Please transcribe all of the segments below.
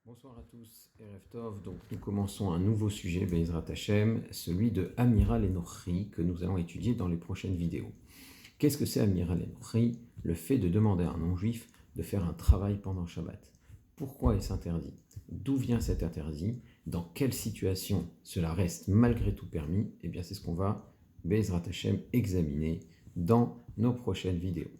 Bonsoir à tous, Erev Tov. Donc nous commençons un nouveau sujet, Be'ezrat Hashem, celui de Amiral Enochri, que nous allons étudier dans les prochaines vidéos. Qu'est-ce que c'est Amiral Enochri? Le fait de demander à un non-juif de faire un travail pendant Shabbat. Pourquoi est-ce interdit? D'où vient cet interdit? Dans quelle situation cela reste malgré tout permis? Eh bien c'est ce qu'on va, Be'ezrat Hashem, examiner dans nos prochaines vidéos.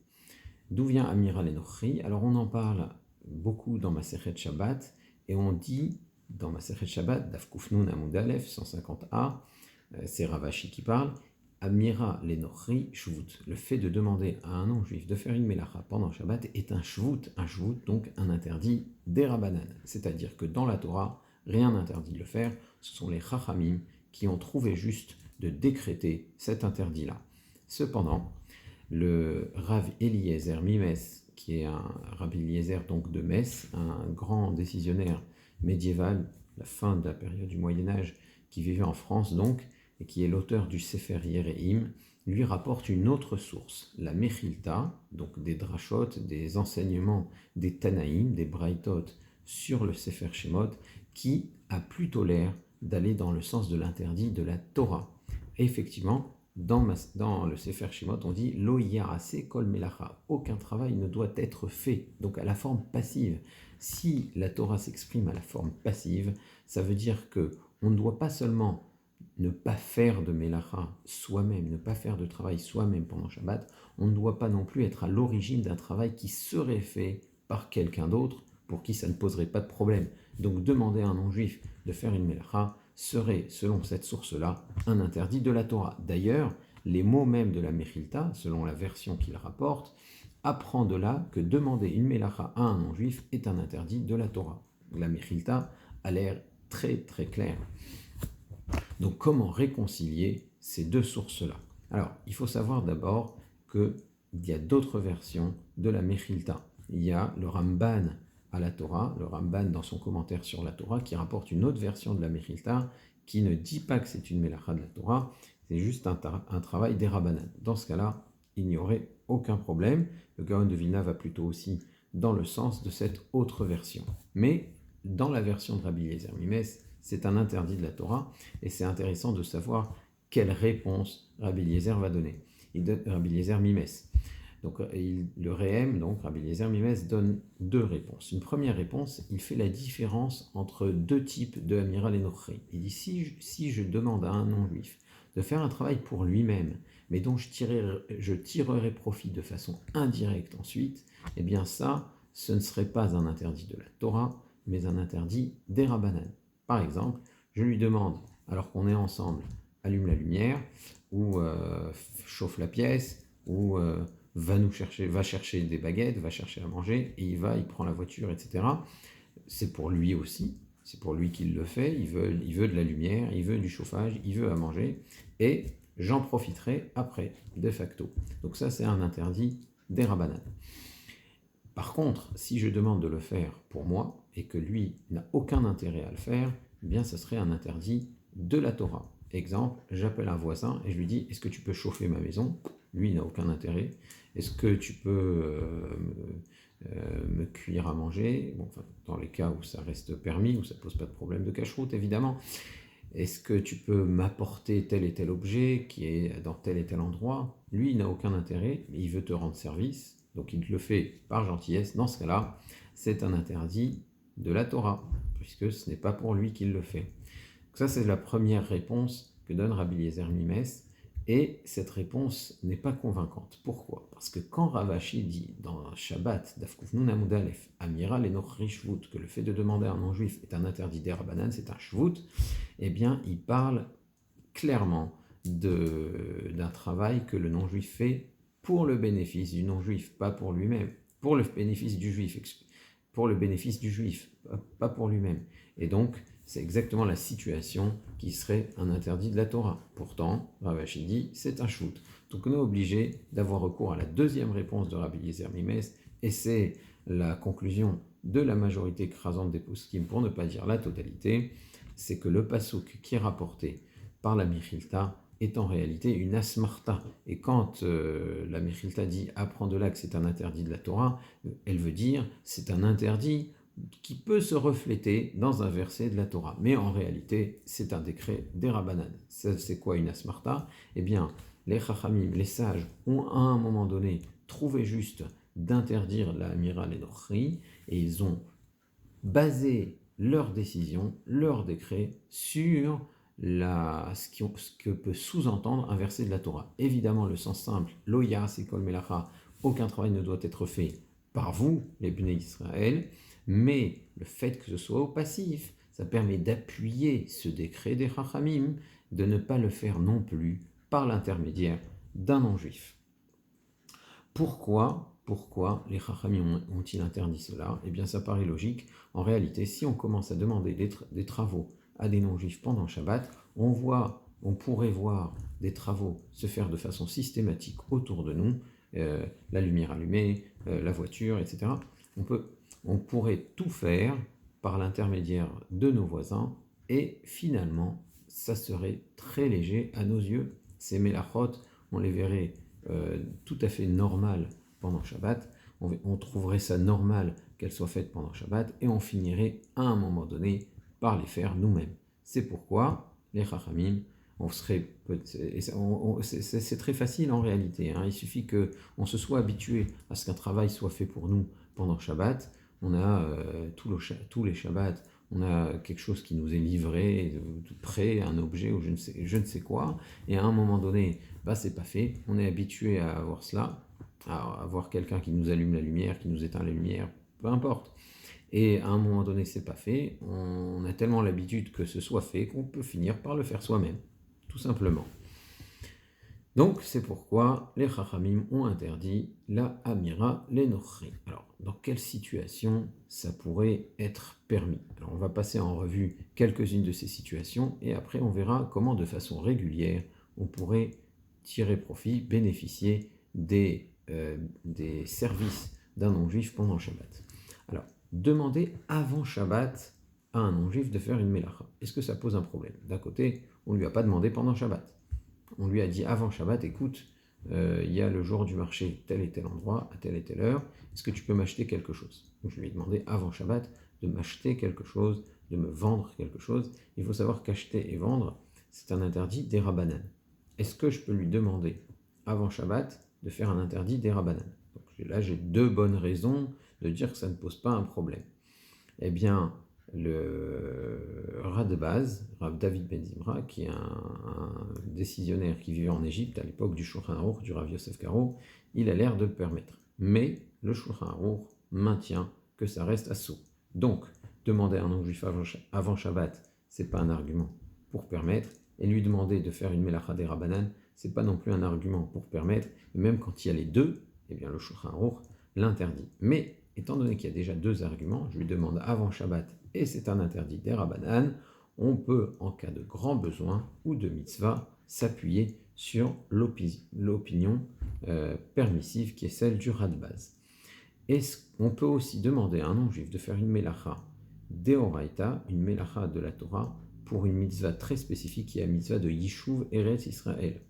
D'où vient Amiral Enochri? Alors on en parle beaucoup dans Masechet Shabbat, et on dit dans Masechet Shabbat, Daf Kuf Nun Amud Aleph 150a, c'est Ravashi qui parle, Amira Lenochri Shvut. Le fait de demander à un non-juif de faire une melacha pendant Shabbat est un shvut donc un interdit des Rabbanan. C'est-à-dire que dans la Torah, rien n'interdit de le faire, ce sont les Chachamim qui ont trouvé juste de décréter cet interdit-là. Cependant, le Rav Eliezer Mimes, qui est un Rabbi Eliezer donc de Metz, un grand décisionnaire médiéval, la fin de la période du Moyen-Âge, qui vivait en France donc, et qui est l'auteur du Sefer Yereim, lui rapporte une autre source, la Mechilta, donc des drachot, des enseignements des Tanaïm, des Braithot sur le Sefer Shemot, qui a plutôt l'air d'aller dans le sens de l'interdit de la Torah. Et effectivement, dans le Sefer Shemot, on dit Lo yarase kol melacha. Aucun travail ne doit être fait, donc à la forme passive. Si la Torah s'exprime à la forme passive, ça veut dire que on ne doit pas seulement ne pas faire de melacha soi-même, ne pas faire de travail soi-même pendant Shabbat, on ne doit pas non plus être à l'origine d'un travail qui serait fait par quelqu'un d'autre pour qui ça ne poserait pas de problème. Donc demander à un non-juif de faire une melacha serait, selon cette source-là, un interdit de la Torah. D'ailleurs, les mots même de la Mechilta, selon la version qu'il rapporte, apprend de là que demander une melacha à un non-juif est un interdit de la Torah. La Mechilta a l'air très très claire. Donc comment réconcilier ces deux sources-là? Alors, il faut savoir d'abord qu'il y a d'autres versions de la Mechilta. Il y a le Ramban à la Torah, le Ramban dans son commentaire sur la Torah, qui rapporte une autre version de la Mechilta, qui ne dit pas que c'est une melacha de la Torah, c'est juste un travail des Rabbanan. Dans ce cas-là, il n'y aurait aucun problème. Le Gaon de Vilna va plutôt aussi dans le sens de cette autre version. Mais dans la version de Rabbi Eliezer Mimes, c'est un interdit de la Torah, et c'est intéressant de savoir quelle réponse Rabbi Eliezer va donner. Rabbi Eliezer Mimes. Donc le Rehem, donc Rabbi Eliezer Mimes, donne deux réponses. Une première réponse, il fait la différence entre deux types de Amiral Enochri. Il dit si je demande à un non-juif de faire un travail pour lui-même, mais dont je tirerai profit de façon indirecte ensuite, eh bien ça, ce ne serait pas un interdit de la Torah, mais un interdit des Rabbanan. Par exemple, je lui demande, alors qu'on est ensemble, allume la lumière, ou chauffe la pièce, ou va chercher des baguettes, va chercher à manger, et il prend la voiture, etc. C'est pour lui aussi, c'est pour lui qu'il le fait, il veut de la lumière, il veut du chauffage, il veut à manger, et j'en profiterai après, de facto. Donc ça, c'est un interdit des Rabbanan. Par contre, si je demande de le faire pour moi, et que lui n'a aucun intérêt à le faire, eh bien ça serait un interdit de la Torah. Exemple, j'appelle un voisin et je lui dis « Est-ce que tu peux chauffer ma maison ?» Lui, il n'a aucun intérêt. « Est-ce que tu peux me cuire à manger ?» Bon, enfin, dans les cas où ça reste permis, où ça ne pose pas de problème de cache-route, évidemment. « Est-ce que tu peux m'apporter tel et tel objet qui est dans tel et tel endroit ?» Lui, il n'a aucun intérêt, mais il veut te rendre service. Donc il le fait par gentillesse. Dans ce cas-là, c'est un interdit de la Torah, puisque ce n'est pas pour lui qu'il le fait. Donc ça, c'est la première réponse que donne Rabbi Eliezer Mimes, et cette réponse n'est pas convaincante. Pourquoi? Parce que quand Ravashi dit dans Shabbat, Daf Kuf Nun Amud Aleph, Amiral Enochri Shvut, que le fait de demander à un non-juif est un interdit des Rabbanan, c'est un Shvut, eh bien, il parle clairement d'un travail que le non-juif fait pour le bénéfice du non-juif, pas pour lui-même, pour le bénéfice du juif, pas pour lui-même. Et donc, c'est exactement la situation qui serait un interdit de la Torah. Pourtant, Ravashi dit, c'est un shoot. Donc on est obligé d'avoir recours à la deuxième réponse de Rabbi Eliezer Mimes, et c'est la conclusion de la majorité écrasante des poskim, pour ne pas dire la totalité, c'est que le pasuk qui est rapporté par la Mechilta est en réalité une asmarta. Et quand la Mechilta dit « apprends de là que c'est un interdit de la Torah », elle veut dire « c'est un interdit qui peut se refléter dans un verset de la Torah. Mais en réalité, c'est un décret des Rabbanan. C'est quoi une asmarta? Eh bien, les Chachamim, les sages, ont à un moment donné trouvé juste d'interdire la Amira Lenochri, et ils ont basé leur décision, leur décret, sur ce que peut sous-entendre un verset de la Torah. Évidemment, le sens simple, Lo ya'aseh kol melacha, aucun travail ne doit être fait par vous, les Bnei Israël, mais le fait que ce soit au passif, ça permet d'appuyer ce décret des Chachamim, de ne pas le faire non plus par l'intermédiaire d'un non-juif. Pourquoi les Chachamim ont-ils interdit cela? Eh bien, ça paraît logique. En réalité, si on commence à demander des travaux à des non-juifs pendant Shabbat, on pourrait voir des travaux se faire de façon systématique autour de nous, la lumière allumée, la voiture, etc. On pourrait tout faire par l'intermédiaire de nos voisins et finalement, ça serait très léger à nos yeux. Ces mélachot, on les verrait tout à fait normales pendant Shabbat. On trouverait ça normal qu'elles soient faites pendant Shabbat et on finirait à un moment donné par les faire nous-mêmes. C'est pourquoi les Chachamim, c'est très facile en réalité. Il suffit qu'on se soit habitué à ce qu'un travail soit fait pour nous pendant Shabbat. On a tous les Shabbats, on a quelque chose qui nous est livré, tout prêt, un objet ou je ne sais quoi, et à un moment donné, c'est pas fait, on est habitué à avoir cela, à avoir quelqu'un qui nous allume la lumière, qui nous éteint la lumière, peu importe. Et à un moment donné, c'est pas fait, on a tellement l'habitude que ce soit fait qu'on peut finir par le faire soi-même, tout simplement. Donc, c'est pourquoi les Chachamim ont interdit la Amira Lenochri. Alors, dans quelle situation ça pourrait être permis? Alors, on va passer en revue quelques-unes de ces situations et après, on verra comment, de façon régulière, on pourrait tirer profit, bénéficier des services d'un non-juif pendant Shabbat. Alors, demander avant Shabbat à un non-juif de faire une mélacha. Est-ce que ça pose un problème? D'un côté, on ne lui a pas demandé pendant Shabbat. On lui a dit avant Shabbat, écoute, il y a le jour du marché, tel et tel endroit, à telle et telle heure, est-ce que tu peux m'acheter quelque chose? Donc je lui ai demandé avant Shabbat de m'acheter quelque chose, de me vendre quelque chose. Il faut savoir qu'acheter et vendre, c'est un interdit des Rabbanan. Est-ce que je peux lui demander avant Shabbat de faire un interdit des Rabbanan? Donc là, j'ai deux bonnes raisons de dire que ça ne pose pas un problème. Eh bien, le Rav de base, Rav David Ben Zimra, qui est un décisionnaire qui vivait en Égypte à l'époque du Shulchan Aruch, du Rav Yosef Karo, il a l'air de le permettre. Mais le Shulchan Aruch maintient que ça reste assaut. Donc, demander à un non-juif avant Shabbat, c'est pas un argument pour permettre, et lui demander de faire une melacha des Rabbanan, c'est pas non plus un argument pour permettre, et même quand il y a les deux, eh bien le Shulchan Aruch l'interdit. Mais étant donné qu'il y a déjà deux arguments, je lui demande avant Shabbat et c'est un interdit des Rabbanan, on peut, en cas de grand besoin ou de mitzvah, s'appuyer sur l'opinion permissive qui est celle du Radbaz. On peut aussi demander à un non-juif de faire une melacha deoraita, une melacha de la Torah, pour une mitzvah très spécifique qui est la mitzvah de Yishuv Eretz Israël.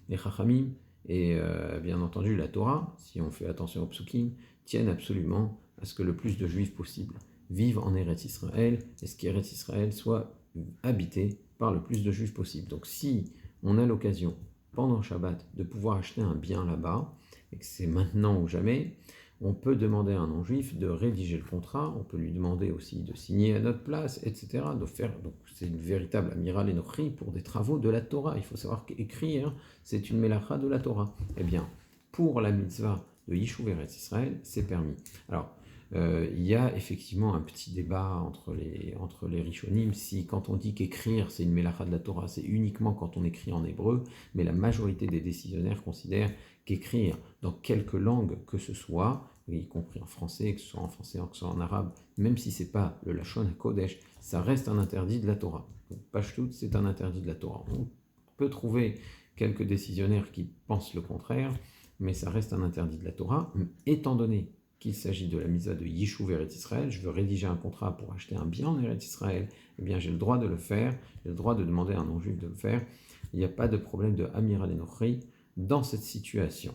Les Chachamim et bien entendu la Torah, si on fait attention aux psukim, tiennent absolument à ce que le plus de juifs possible vivent en Eretz Israël et ce qu'Eretz Israël soit habité par le plus de juifs possible. Donc si on a l'occasion pendant Shabbat de pouvoir acheter un bien là-bas et que c'est maintenant ou jamais, on peut demander à un non-juif de rédiger le contrat, on peut lui demander aussi de signer à notre place, etc. Donc c'est une véritable Amira Lenochri pour des travaux de la Torah. Il faut savoir qu'écrire, c'est une melacha de la Torah. Eh bien, pour la mitzvah de Yishuv Eretz Israël, c'est permis. Alors, il y a effectivement un petit débat entre les Rishonim, si quand on dit qu'écrire c'est une melacha de la Torah, c'est uniquement quand on écrit en hébreu, mais la majorité des décisionnaires considèrent qu'écrire dans quelque langue que ce soit, y compris en français, que ce soit en français, que ce soit en arabe, même si c'est pas le Lashon HaKodesh, ça reste un interdit de la Torah. Donc, Pashtout, c'est un interdit de la Torah. On peut trouver quelques décisionnaires qui pensent le contraire, mais ça reste un interdit de la Torah, étant donné qu'il s'agit de la mitzvah de Yishuv Eretz Israël, je veux rédiger un contrat pour acheter un bien en Eretz Israël, eh bien j'ai le droit de le faire, j'ai le droit de demander à un non-juif de le faire, il n'y a pas de problème de Amira Lenochri dans cette situation.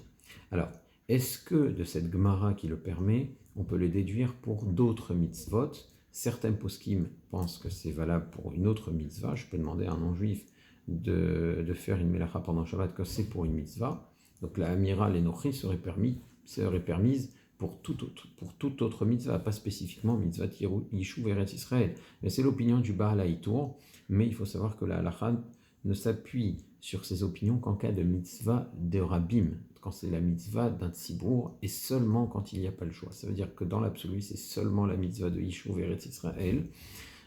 Alors, est-ce que de cette Gemara qui le permet, on peut le déduire pour d'autres mitzvot? Certains poskim pensent que c'est valable pour une autre mitzvah. Je peux demander à un non-juif de faire une melacha pendant Shabbat que c'est pour une mitzvah. Donc la Amira l'Enochi serait permise pour toute autre mitzvah, pas spécifiquement mitzvah Yishuv Eretz Israël. Mais c'est l'opinion du Baal Haïtour, mais il faut savoir que la halakha ne s'appuie sur ces opinions qu'en cas de mitzvah de Rabim, quand c'est la mitzvah d'un tzibour, et seulement quand il n'y a pas le choix. Ça veut dire que dans l'absolu, c'est seulement la mitzvah de Yishuv Eretz Israël,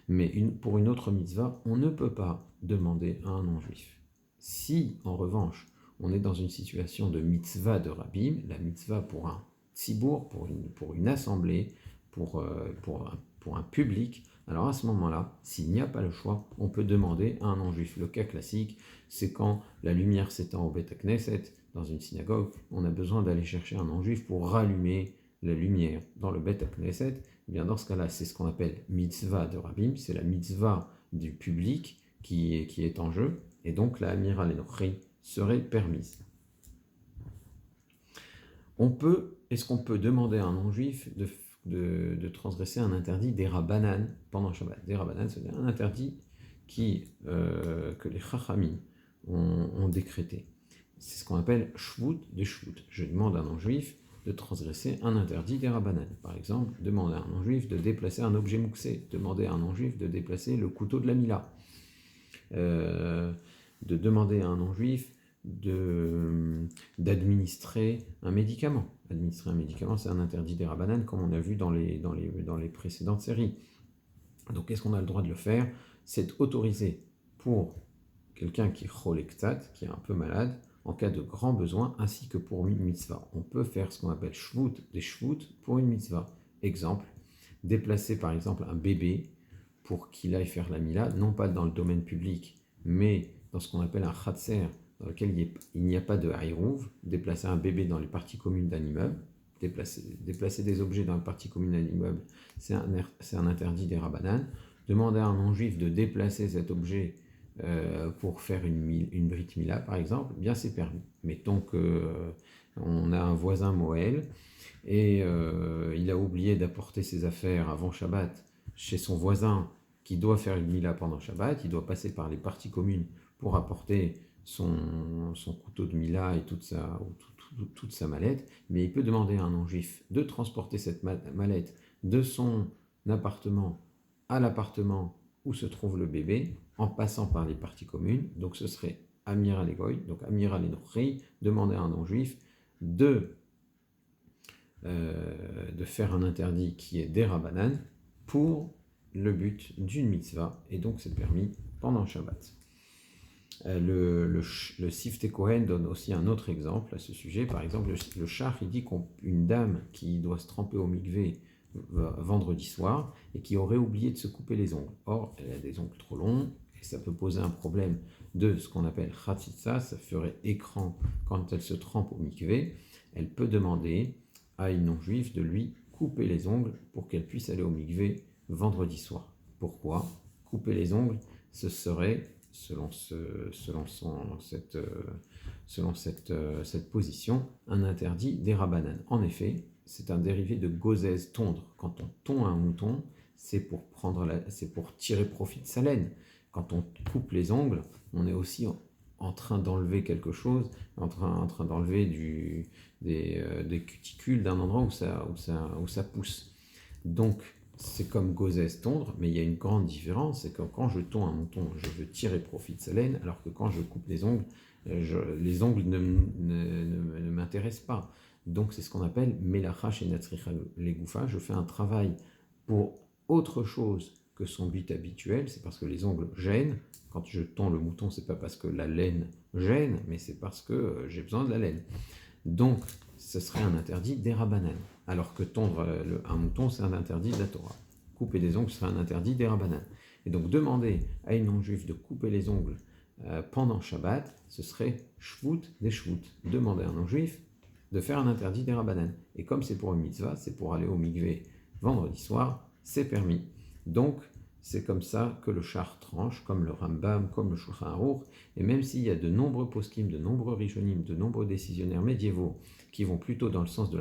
mais pour une autre mitzvah, on ne peut pas demander à un non-juif. Si, en revanche, on est dans une situation de mitzvah de Rabim, la mitzvah pour un tzibour, pour une assemblée, pour un public, alors à ce moment-là, s'il n'y a pas le choix, on peut demander à un non-juif. Le cas classique, c'est quand la lumière s'éteint au Beth Knesset, dans une synagogue, on a besoin d'aller chercher un non-juif pour rallumer la lumière dans le Beth Knesset. Eh bien dans ce cas-là, c'est ce qu'on appelle mitzvah de Rabim, c'est la mitzvah du public qui est en jeu, et donc la Amira l'Enochi serait permise. Est-ce qu'on peut demander à un non-juif de transgresser un interdit d'Erabanan pendant Shabbat? D'Erabanan, c'est un interdit que les Chachamim ont décrété. C'est ce qu'on appelle Shvut de Shvut. Je demande à un non-juif de transgresser un interdit d'Erabanan. Par exemple, demander à un non-juif de déplacer un objet mouxé, demander à un non-juif de déplacer le couteau de la Mila, de demander à un non-juif d'administrer un médicament. Administrer un médicament, c'est un interdit des Rabbanan, comme on a vu dans les précédentes séries. Donc, est-ce qu'on a le droit de le faire? C'est autorisé pour quelqu'un qui est cholektat, qui est un peu malade, en cas de grand besoin, ainsi que pour une mitzvah. On peut faire ce qu'on appelle shvut des shvut pour une mitzvah. Exemple, déplacer par exemple un bébé pour qu'il aille faire la mila, non pas dans le domaine public, mais dans ce qu'on appelle un chatser, dans lequel il n'y a pas de haïrouv, déplacer un bébé dans les parties communes d'un immeuble, déplacer des objets dans les parties communes d'un immeuble, c'est un interdit des Rabbanan. Demander à un non-juif de déplacer cet objet pour faire une brit mila, par exemple, bien c'est permis. Mettons qu'on a un voisin Moël et il a oublié d'apporter ses affaires avant Shabbat chez son voisin qui doit faire une mila pendant Shabbat, il doit passer par les parties communes pour apporter son couteau de mila et toute sa mallette, mais il peut demander à un non-juif de transporter cette mallette de son appartement à l'appartement où se trouve le bébé, en passant par les parties communes. Donc ce serait Amira l'Egoy, donc Amira l'Enochi, demander à un non-juif de faire un interdit qui est des Rabbanan pour le but d'une mitzvah, et donc c'est permis pendant Shabbat. Le Siftei Kohen donne aussi un autre exemple à ce sujet. Par exemple, le Shach, il dit qu'une dame qui doit se tremper au mikvé vendredi soir et qui aurait oublié de se couper les ongles. Or, elle a des ongles trop longs et ça peut poser un problème de ce qu'on appelle chatzitza, ça ferait écran quand elle se trempe au mikvé. Elle peut demander à une non-juive de lui couper les ongles pour qu'elle puisse aller au mikvé vendredi soir. Pourquoi? Couper les ongles, ce serait, selon cette position, un interdit des Rabbanan. En effet, c'est un dérivé de gozèse, tondre. Quand on tond un mouton, c'est pour tirer profit de sa laine. Quand on coupe les ongles, on est aussi en train d'enlever quelque chose, en train d'enlever des cuticules d'un endroit où ça pousse. Donc, c'est comme gozèse, tondre, mais il y a une grande différence, c'est que quand je tonds un mouton, je veux tirer profit de sa laine, alors que quand je coupe les ongles, les ongles ne m'intéressent pas. Donc c'est ce qu'on appelle melacha shenatzricha legoufa. Je fais un travail pour autre chose que son but habituel, c'est parce que les ongles gênent. Quand je tonds le mouton, c'est pas parce que la laine gêne, mais c'est parce que j'ai besoin de la laine. Donc ce serait un interdit des Rabbanan, alors que tondre un mouton, c'est un interdit de la Torah. Couper des ongles serait un interdit des Rabbanan. Et donc demander à une non-juive de couper les ongles pendant Shabbat, ce serait shvut des shvut. Demander à un non-juif de faire un interdit des Rabbanan. Et comme c'est pour une mitzvah, c'est pour aller au mikvé vendredi soir, c'est permis. Donc, c'est comme ça que le Shach tranche, comme le Rambam, comme le Shulchan Aruch, et même s'il y a de nombreux poskim, de nombreux rishonim, de nombreux décisionnaires médiévaux qui vont plutôt dans le sens de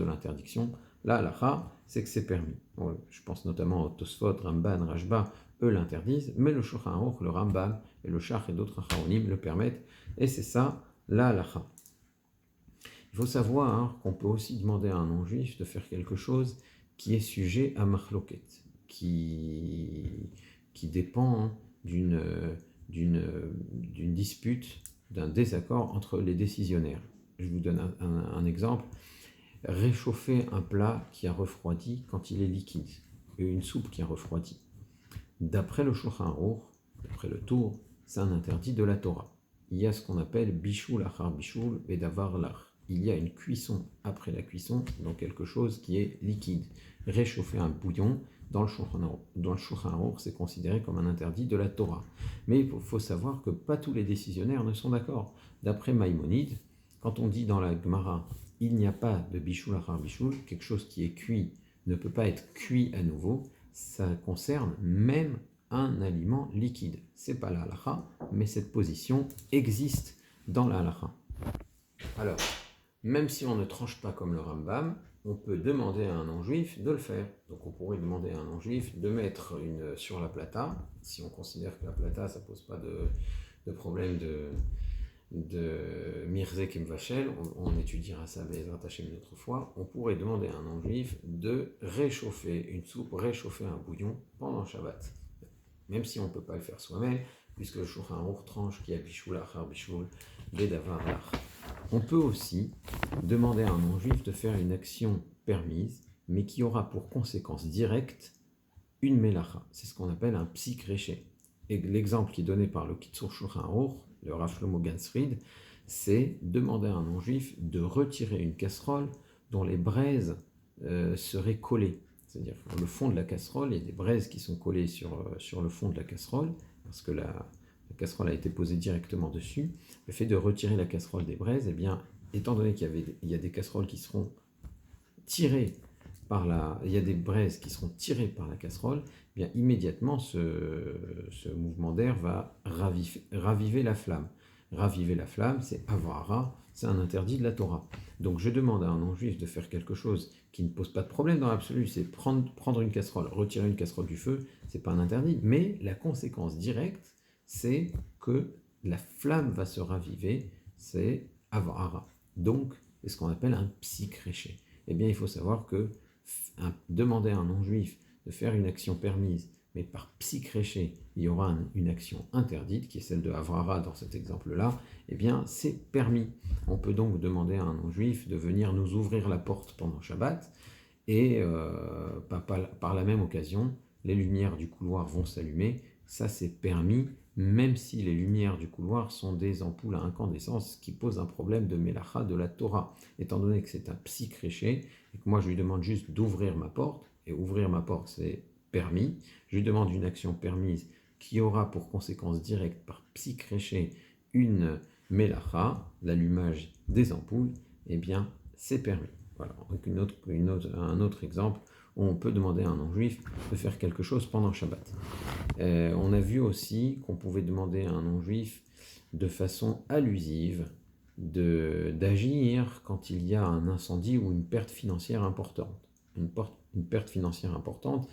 l'interdiction, La halacha, c'est que c'est permis. Bon, je pense notamment au Tosfot, Ramban, Rashba, eux l'interdisent, mais le Shulchan Aruch, le Rambam et le Shach et d'autres Acharonim le permettent, et c'est ça la halacha. Il faut savoir qu'on peut aussi demander à un non-juif de faire quelque chose qui est sujet à machloket, qui dépend d'une dispute, d'un désaccord entre les décisionnaires. Je vous donne un exemple. Réchauffer un plat qui a refroidi quand il est liquide, et une soupe qui a refroidi. D'après le Shulchan Aruch, d'après le Tour, c'est un interdit de la Torah. Il y a ce qu'on appelle bishul achar bishul vedavar lach. Il y a une cuisson après la cuisson dans quelque chose qui est liquide. Réchauffer un bouillon dans le Shulchan Aruch, c'est considéré comme un interdit de la Torah. Mais il faut savoir que pas tous les décisionnaires ne sont d'accord. D'après Maïmonide, quand on dit dans la Gemara, il n'y a pas de bishul achar bishul, quelque chose qui est cuit ne peut pas être cuit à nouveau, ça concerne même un aliment liquide. C'est pas la halacha, mais cette position existe dans la halacha. Alors, même si on ne tranche pas comme le Rambam, on peut demander à un non-juif de le faire. Donc on pourrait demander à un non-juif de mettre sur la plata, si on considère que la plata, ça pose pas de problème de Mirzek Vachel, on étudiera ça Bezrat Hashem une autre fois, on pourrait demander à un non-juif de réchauffer une soupe, réchauffer un bouillon pendant Shabbat. Même si on ne peut pas le faire soi-même, puisque le Shulchan Aruch tranche qui a bishul achar bishul vedavar lach. On peut aussi demander à un non-juif de faire une action permise, mais qui aura pour conséquence directe une melacha. C'est ce qu'on appelle un psikréché. Et l'exemple qui est donné par le Kitzur Shulchan Aruch, le Rav Shlomo Gansfried, c'est demander à un non-juif de retirer une casserole dont les braises seraient collées. C'est-à-dire que le fond de la casserole, il y a des braises qui sont collées sur le fond de la casserole, parce que la casserole a été posée directement dessus. Le fait de retirer la casserole des braises, eh bien, étant donné qu'il y a des casseroles qui seront tirées il y a des braises qui seront tirées par la casserole, eh bien immédiatement ce mouvement d'air va raviver la flamme. Raviver la flamme, c'est avara, c'est un interdit de la Torah. Donc je demande à un non-juif de faire quelque chose qui ne pose pas de problème dans l'absolu, c'est prendre une casserole, retirer une casserole du feu, c'est pas un interdit, mais la conséquence directe, c'est que la flamme va se raviver, c'est avara. Donc c'est ce qu'on appelle un psikréché. Eh bien il faut savoir que demander à un non-juif de faire une action permise, mais par psikréché, il y aura une action interdite, qui est celle de Avrara dans cet exemple-là, eh bien c'est permis. On peut donc demander à un non-juif de venir nous ouvrir la porte pendant Shabbat, et par la même occasion, les lumières du couloir vont s'allumer, ça c'est permis, même si les lumières du couloir sont des ampoules à incandescence, qui pose un problème de Melacha de la Torah, étant donné que c'est un psikréché, et que moi je lui demande juste d'ouvrir ma porte, et ouvrir ma porte c'est permis, je lui demande une action permise qui aura pour conséquence directe par psikréché une Melacha, l'allumage des ampoules, eh bien c'est permis. Voilà, donc un autre exemple où on peut demander à un non-juif de faire quelque chose pendant Shabbat. On a vu aussi qu'on pouvait demander à un non-juif de façon allusive d'agir quand il y a un incendie ou une perte financière importante. Une perte financière importante,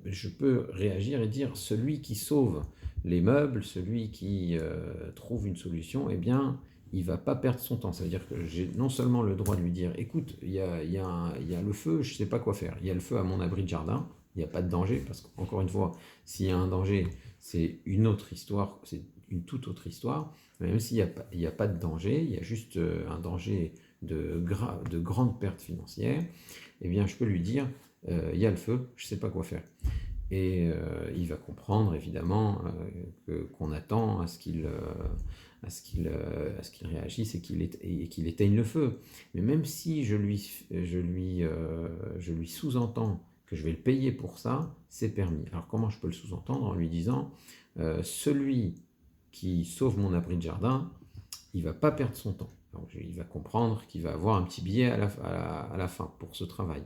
je peux réagir et dire celui qui sauve les meubles, celui qui trouve une solution, eh bien, il ne va pas perdre son temps. Ça veut dire que j'ai non seulement le droit de lui dire écoute, il y a le feu, je ne sais pas quoi faire. Il y a le feu à mon abri de jardin, il n'y a pas de danger, parce qu'encore une fois, s'il y a un danger, c'est une autre histoire, c'est une toute autre histoire. Même s'il n'y a pas de danger, il y a juste un danger de grande perte financière, eh bien je peux lui dire il y a le feu, je ne sais pas quoi faire. Et il va comprendre évidemment qu'on attend à ce qu'il réagisse et qu'il éteigne le feu. Mais même si je lui sous-entends que je vais le payer pour ça, c'est permis. Alors comment je peux le sous-entendre? En lui disant celui qui sauve mon abri de jardin, il ne va pas perdre son temps. Donc, il va comprendre qu'il va avoir un petit billet à la fin pour ce travail.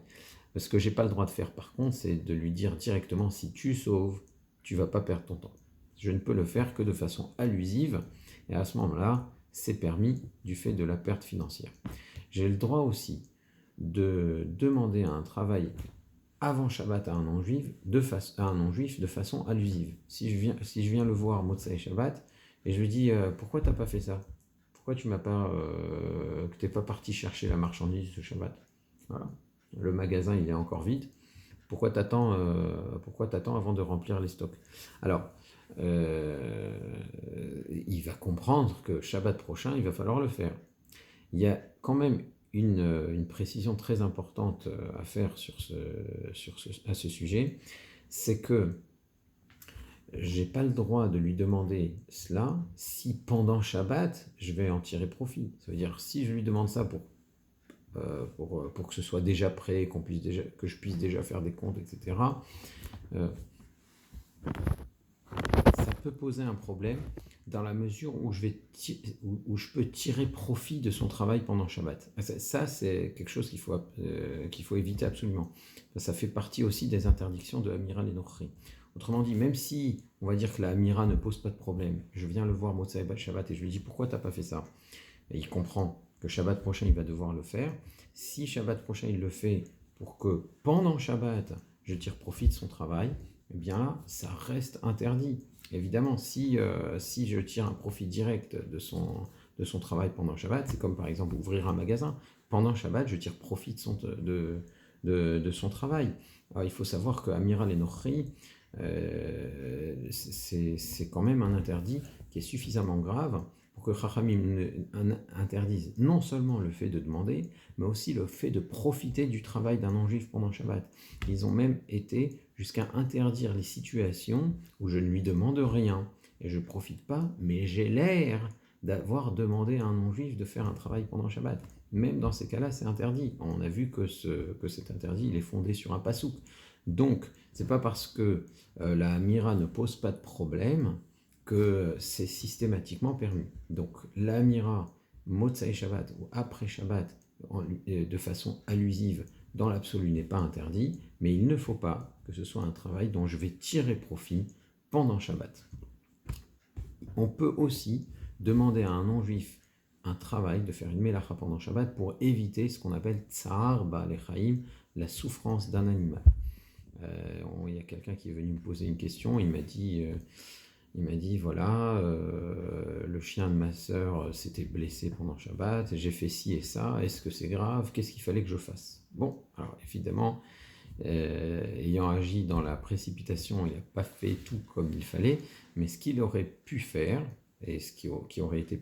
Ce que je n'ai pas le droit de faire par contre, c'est de lui dire directement si tu sauves, tu ne vas pas perdre ton temps. Je ne peux le faire que de façon allusive, et à ce moment-là, c'est permis du fait de la perte financière. J'ai le droit aussi de demander un travail avant Shabbat à un non-juif de façon allusive. Si je viens le voir Motsai Shabbat et je lui dis pourquoi t'as pas fait ça? Pourquoi tu m'as pas que t'es pas parti chercher la marchandise ce Shabbat? Voilà. Le magasin il est encore vide. Pourquoi t'attends avant de remplir les stocks? Alors il va comprendre que Shabbat prochain il va falloir le faire. Il y a quand même une précision très importante à faire à ce sujet, c'est que j'ai pas le droit de lui demander cela si pendant Shabbat je vais en tirer profit. Ça veut dire si je lui demande ça pour que ce soit déjà prêt, que je puisse déjà faire des comptes, etc. Euh, ça peut poser un problème dans la mesure où je peux tirer profit de son travail pendant Shabbat. Ça c'est quelque chose qu'il faut éviter absolument. Ça fait partie aussi des interdictions de Amira Lenochri. Autrement dit, même si on va dire que la Amira ne pose pas de problème, je viens le voir Motsai Shabbat et je lui dis pourquoi tu n'as pas fait ça, et il comprend que Shabbat prochain il va devoir le faire. Si Shabbat prochain il le fait pour que pendant Shabbat je tire profit de son travail, eh bien là ça reste interdit. Évidemment, si je tire un profit direct de son travail pendant Shabbat, c'est comme par exemple ouvrir un magasin. Pendant Shabbat, je tire profit de son travail. Alors, il faut savoir que Amira Lenochri, c'est quand même un interdit qui est suffisamment grave pour que Chachamim interdise non seulement le fait de demander, mais aussi le fait de profiter du travail d'un non-juif pendant Shabbat. Ils ont même été jusqu'à interdire les situations où je ne lui demande rien et je ne profite pas, mais j'ai l'air d'avoir demandé à un non-juif de faire un travail pendant Shabbat. Même dans ces cas-là, c'est interdit. On a vu que cet interdit, il est fondé sur un pasouk. Donc, c'est pas parce que la Amira ne pose pas de problème que c'est systématiquement permis. Donc, la Amira, Motsai Shabbat ou après Shabbat, de façon allusive, dans l'absolu n'est pas interdit, mais il ne faut pas que ce soit un travail dont je vais tirer profit pendant Shabbat. On peut aussi demander à un non-juif un travail, de faire une mélacha pendant Shabbat pour éviter ce qu'on appelle tsar ba'alei chaim, la souffrance d'un animal. Il y a quelqu'un qui est venu me poser une question, il m'a dit voilà, le chien de ma sœur s'était blessé pendant Shabbat, j'ai fait ci et ça, est-ce que c'est grave? Qu'est-ce qu'il fallait que je fasse? Bon, alors évidemment, ayant agi dans la précipitation, il n'a pas fait tout comme il fallait, mais ce qu'il aurait pu faire, et ce qui aurait été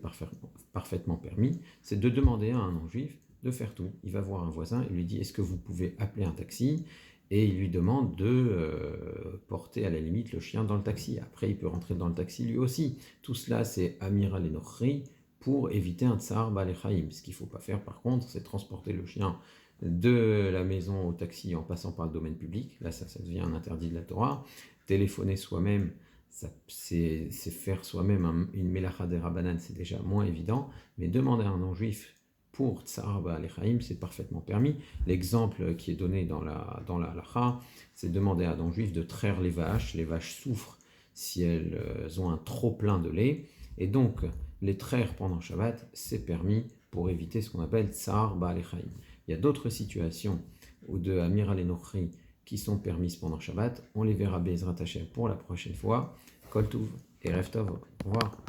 parfaitement permis, c'est de demander à un non-juif de faire tout. Il va voir un voisin et lui dit est-ce que vous pouvez appeler un taxi? Et il lui demande de porter à la limite le chien dans le taxi. Après, il peut rentrer dans le taxi lui aussi. Tout cela, c'est Amira Lenochri pour éviter un tsar ba'alei chaim. Ce qu'il ne faut pas faire, par contre, c'est transporter le chien de la maison au taxi en passant par le domaine public. Là, ça devient un interdit de la Torah. Téléphoner soi-même, c'est faire soi-même une melacha de Rabbanan, c'est déjà moins évident. Mais demander à un non-juif pour tsar ba'alei chaim, c'est parfaitement permis. L'exemple qui est donné dans la halacha, c'est demander à un non-juif de traire les vaches. Les vaches souffrent si elles ont un trop plein de lait. Et donc, les traire pendant Shabbat, c'est permis pour éviter ce qu'on appelle tsar ba'alei chaim. Il y a d'autres situations de Amira Lenochri qui sont permises pendant Shabbat. On les verra Be'ezrat Hashem pour la prochaine fois. Kol Tuv et Erev Tov. Au revoir.